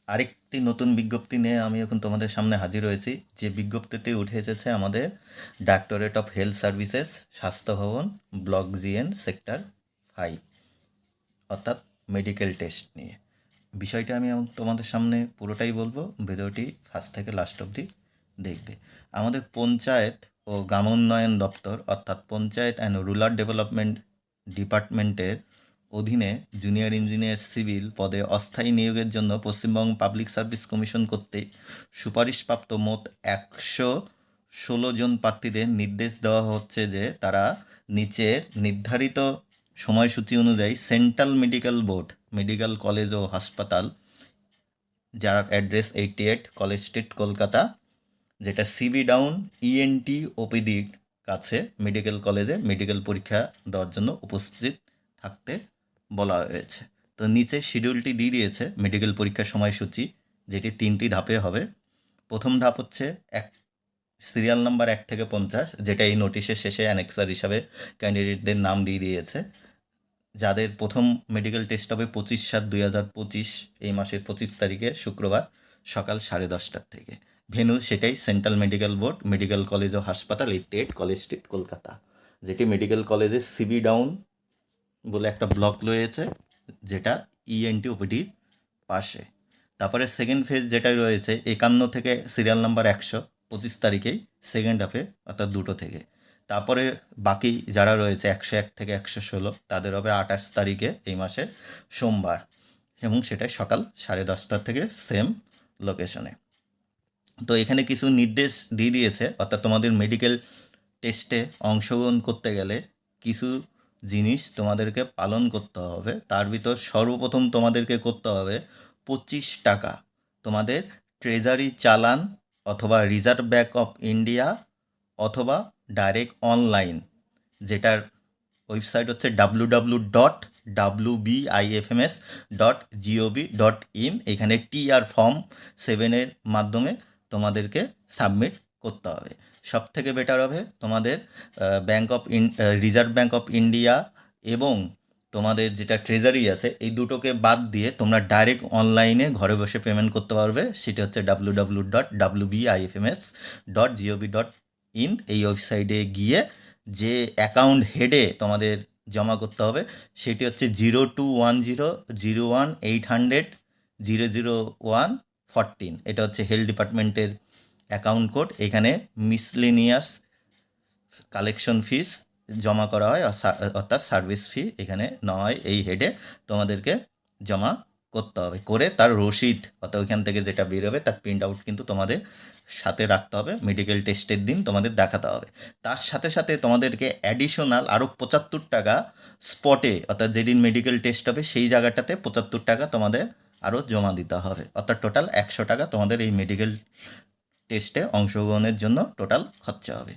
আরেকটি নতুন বিজ্ঞপ্তি নিয়ে আমি এখন তোমাদের সামনে হাজির হয়েছি। যে বিজ্ঞপ্তিটি উঠে এসেছে আমাদের ডাক্তারেট অফ হেলথ সার্ভিসেস, স্বাস্থ্য ভবন, ব্লক জিএন, সেক্টর 5, অর্থাৎ মেডিকেল টেস্ট নিয়ে। বিষয়টা আমি তোমাদের সামনে পুরোটাই বলবো, ভিডিওটি ফার্স্ট থেকে লাস্ট অবধি দেখবে। আমাদের পঞ্চায়েত ও গ্রামোন্নয়ন দপ্তর অর্থাৎ পঞ্চায়েত অ্যান্ড রুরাল ডেভেলপমেন্ট ডিপার্টমেন্টের অধীনে জুনিয়র ইঞ্জিনিয়ার সিভিল পদে অস্থায়ী নিয়োগের জন্য পশ্চিমবঙ্গ পাবলিক সার্ভিস কমিশন কর্তৃক সুপারিশপ্রাপ্ত মোট 116 জন প্রার্থীদের নির্দেশ দেওয়া হচ্ছে যে তারা নিচের নির্ধারিত সময়সূচি অনুযায়ী central medical board medical college ও হাসপাতাল, যার অ্যাড্রেস 88 কলেজ স্ট্রিট, কলকাতা, যেটা সিবি ডাউন ইএনটি ওপিডির কাছে মেডিকেল কলেজে মেডিকেল পরীক্ষা দেওয়ার জন্য উপস্থিত থাকতে বলা হয়েছে। তো নিচে শিডিউলটি দিয়ে দিয়েছে মেডিকেল পরীক্ষার সময়সূচি, যেটি 3টি ধাপে হবে। প্রথম ধাপ হচ্ছে সিরিয়াল নাম্বার 1 থেকে 50, যেটা এই নোটিশের শেষে অ্যানেক্সার হিসাবে ক্যান্ডিডেটদের নাম দিয়ে দিয়েছে। যাদের প্রথম মেডিকেল টেস্ট হবে 25/7/2025, এই মাসের 25 তারিখে শুক্রবার সকাল 10:30 থেকে। ভেন্যু সেটাই central medical board medical college ও হাসপাতাল, 88 কলেজ স্ট্রিট, কলকাতা, যেটি মেডিকেল কলেজের সিবি ডাউন বলে একটা ব্লক রয়েছে, যেটা ইএনটি ওপিডির পাশে। তারপরে সেকেন্ড ফেজ যেটা রয়েছে 51 থেকে সিরিয়াল নাম্বার 100, 25 তারিখেই সেকেন্ড হাফে, অর্থাৎ 2টো থেকে। তারপরে বাকি যারা রয়েছে 101 থেকে 116, তাদের হবে 28 তারিখে এই মাসে সোমবার, এবং সেটা সকাল 10:30 থেকে সেম লোকেশনে। তো এখানে কিছু নির্দেশ দিয়ে দিয়েছে, অর্থাৎ তোমাদের মেডিকেল টেস্টে অংশগ্রহণ করতে গেলে কিছু জিনিস তোমাদেরকে পালন করতে হবে। তার ভিতর সর্বপ্রথম তোমাদেরকে করতে হবে 25 টাকা তোমাদের ট্রেজারি চালান অথবা রিজার্ভ ব্যাঙ্ক অফ ইন্ডিয়া অথবা ডাইরেক্ট অনলাইন, যেটার ওয়েবসাইট হচ্ছে www.wbifms.gov.in। এখানে টিআর ফর্ম 7-এর মাধ্যমে তোমাদেরকে সাবমিট করতে হবে। সব থেকে বেটার হবে তোমাদের রিজার্ভ ব্যাঙ্ক অফ ইন্ডিয়া এবং তোমাদের যেটা ট্রেজারি আছে, এই দুটোকে বাদ দিয়ে তোমরা ডাইরেক্ট অনলাইনে ঘরে বসে পেমেন্ট করতে পারবে। সেটা হচ্ছে www.wbifms.gov.in। এই ওয়েবসাইটে গিয়ে যে অ্যাকাউন্ট হেডে তোমাদের জমা করতে হবে সেটি হচ্ছে 021001800114। এটা হচ্ছে হেলথ ডিপার্টমেন্টের অ্যাকাউন্ট কোড। এখানে মিসলেনিয়াস কালেকশন ফিস জমা করা হয়, অর্থাৎ সার্ভিস ফি এখানে নয়। এই হেডে তোমাদেরকে জমা করতে হবে, করে তার রসিদ অর্থাৎ ওইখান থেকে যেটা বেরোবে তার প্রিন্ট আউট কিন্তু তোমাদের সাথে রাখতে হবে। মেডিকেল টেস্টের দিন তোমাদের দেখাতে হবে। তার সাথে সাথে তোমাদেরকে অ্যাডিশনাল আরও 75 টাকা স্পটে, অর্থাৎ যেদিন মেডিকেল টেস্ট হবে সেই জায়গাটাতে 75 টাকা তোমাদের আরও জমা দিতে হবে। অর্থাৎ টোটাল 100 টাকা তোমাদের এই মেডিকেল টেস্টে অংশগ্রহণের জন্য টোটাল খরচা হবে।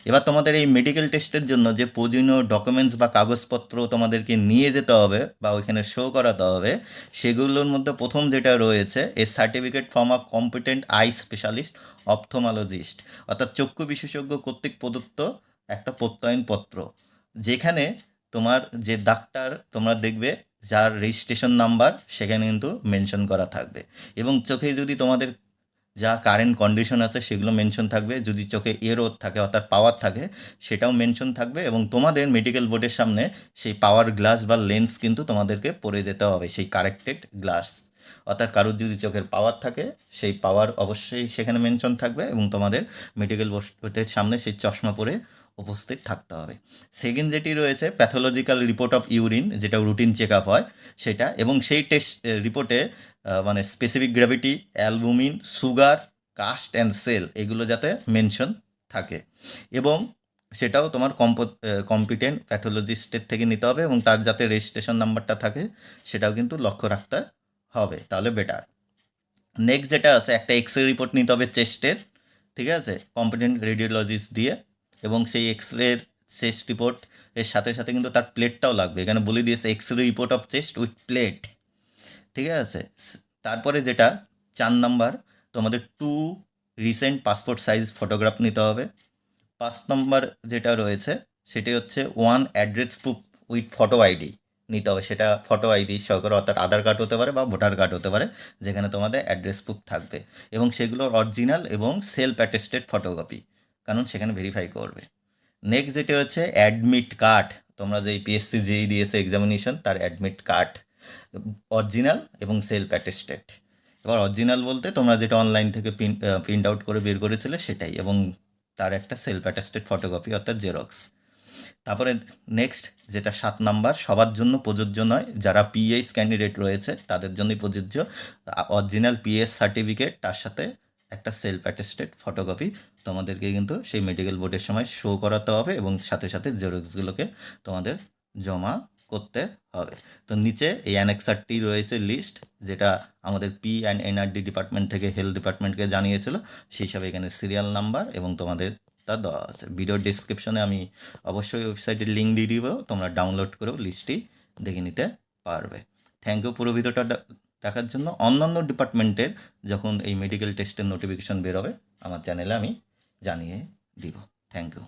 এবার তোমাদের এই মেডিকেল টেস্টের জন্য যে প্রয়োজনীয় ডকুমেন্টস বা কাগজপত্র তোমাদেরকে নিয়ে যেতে হবে বা ওইখানে শো করাতে হবে, সেগুলোর মধ্যে প্রথম যেটা রয়েছে a certificate from a competent eye specialist ophthalmologist, অর্থাৎ চক্ষু বিশেষজ্ঞ কর্তৃক প্রদত্ত একটা প্রত্যয়নপত্র, যেখানে তোমার যে ডাক্তার তোমরা দেখবে যার রেজিস্ট্রেশন নাম্বার সেখানে কিন্তু মেনশন করা থাকবে, এবং চোখে যদি তোমাদের যা কারেন্ট কন্ডিশন আছে সেগুলো মেনশন থাকবে। যদি চোখে এরর থাকে অর্থাৎ পাওয়ার থাকে সেটাও মেনশন থাকবে, এবং তোমাদের মেডিকেল বোর্ডের সামনে সেই পাওয়ার গ্লাস বা লেন্স কিন্তু তোমাদেরকে পরে যেতে হবে, সেই কারেক্টেড গ্লাস। অর্থাৎ কারোর যদি চোখের পাওয়ার থাকে সেই পাওয়ার অবশ্যই সেখানে মেনশন থাকবে, এবং তোমাদের মেডিকেল বোর্ডের সামনে সেই চশমা পরে উপস্থিত থাকতে হবে। সেকেন্ড যেটি রয়েছে প্যাথোলজিক্যাল রিপোর্ট অফ ইউরিন, যেটা রুটিন চেক আপ হয় সেটা, এবং সেই টেস্ট রিপোর্টে মানে specific gravity, albumin, sugar, cast and cell এগুলো যাতে মেনশন থাকে, এবং সেটাও তোমার কম্পিটেন্ট প্যাথোলজিস্টের থেকে নিতে হবে, এবং তার যাতে রেজিস্ট্রেশন নাম্বারটা থাকে সেটাও কিন্তু লক্ষ্য রাখতে হবে, তাহলে বেটার। নেক্সট যেটা আছে একটা এক্স রে রিপোর্ট নিতে হবে চেস্টের, ঠিক আছে, কম্পিটেন্ট রেডিওলজিস্ট দিয়ে, এবং সেই এক্স রের চেস্ট রিপোর্ট এর সাথে সাথে কিন্তু তার প্লেটটাও লাগবে। এখানে বলে দিয়েছে X ray report of chest with plate, ঠিক আছে। তারপরে যেটা 4 নাম্বার, তোমাদের 2 রিসেন্ট পাসপোর্ট সাইজ ফটোগ্রাফ নিতে হবে। 5 নম্বর যেটা রয়েছে সেটি হচ্ছে 1 address proof with photo ID, নিতে হবে, সেটা ফটো আইডি সহকারে, অর্থাৎ আধার কার্ড হতে পারে বা ভোটার কার্ড হতে পারে, যেখানে তোমাদের অ্যাড্রেস প্রুফ থাকবে এবং সেগুলোর অরিজিনাল এবং সেলফ অ্যাটেস্টেড ফটোকপি, কারণ সেখানে ভেরিফাই করবে। নেক্সট যেটা হচ্ছে অ্যাডমিট কার্ড, তোমরা যে পিএসসি যেই দিয়েছো এক্সামিনেশন তার অ্যাডমিট কার্ড অরিজিনাল এবং সেলফ অ্যাটেস্টেড। এবার অরিজিনাল বলতে তোমরা যেটা অনলাইন থেকে প্রিন্ট আউট করে বের করেছিলে সেটাই, এবং তার একটা সেলফ অ্যাটেস্টেড ফটোকপি অর্থাৎ জেরক্স। তারপরে নেক্সট যেটা 7 নাম্বার, সবার জন্য প্রযোজ্য নয়, যারা পিএইচ ক্যান্ডিডেট রয়েছে তাদের জন্যই প্রযোজ্য। অরিজিনাল পিএস সার্টিফিকেট তার সাথে একটা সেলফ অ্যাটেস্টেড ফটোকপি তোমাদেরকে কিন্তু সেই মেডিকেল বোর্ডের সময় শো করাতে হবে এবং সাথে সাথে জেরক্সগুলোকে তোমাদের জমা করতে হবে। তো নিচে এই অ্যানেক্সারটি রয়েছে লিস্ট, যেটা আমাদের PNNRD ডিপার্টমেন্ট থেকে হেলথ ডিপার্টমেন্টকে জানিয়েছিল, সেই হিসাবে এখানে সিরিয়াল নাম্বার এবং তোমাদের তা দেওয়া আছে। ভিডিও ডিসক্রিপশনে আমি অবশ্যই ওয়েবসাইটের লিঙ্ক দিয়ে দিব, তোমরা ডাউনলোড করেও লিস্টটি দেখে নিতে পারবে। থ্যাংক ইউ পুরো ভিডিওটা দেখার জন্য। অন্যান্য ডিপার্টমেন্টের যখন এই মেডিকেল টেস্টের নোটিফিকেশন বেরোবে আমার চ্যানেলে আমি জানিয়ে দিব। Thank you.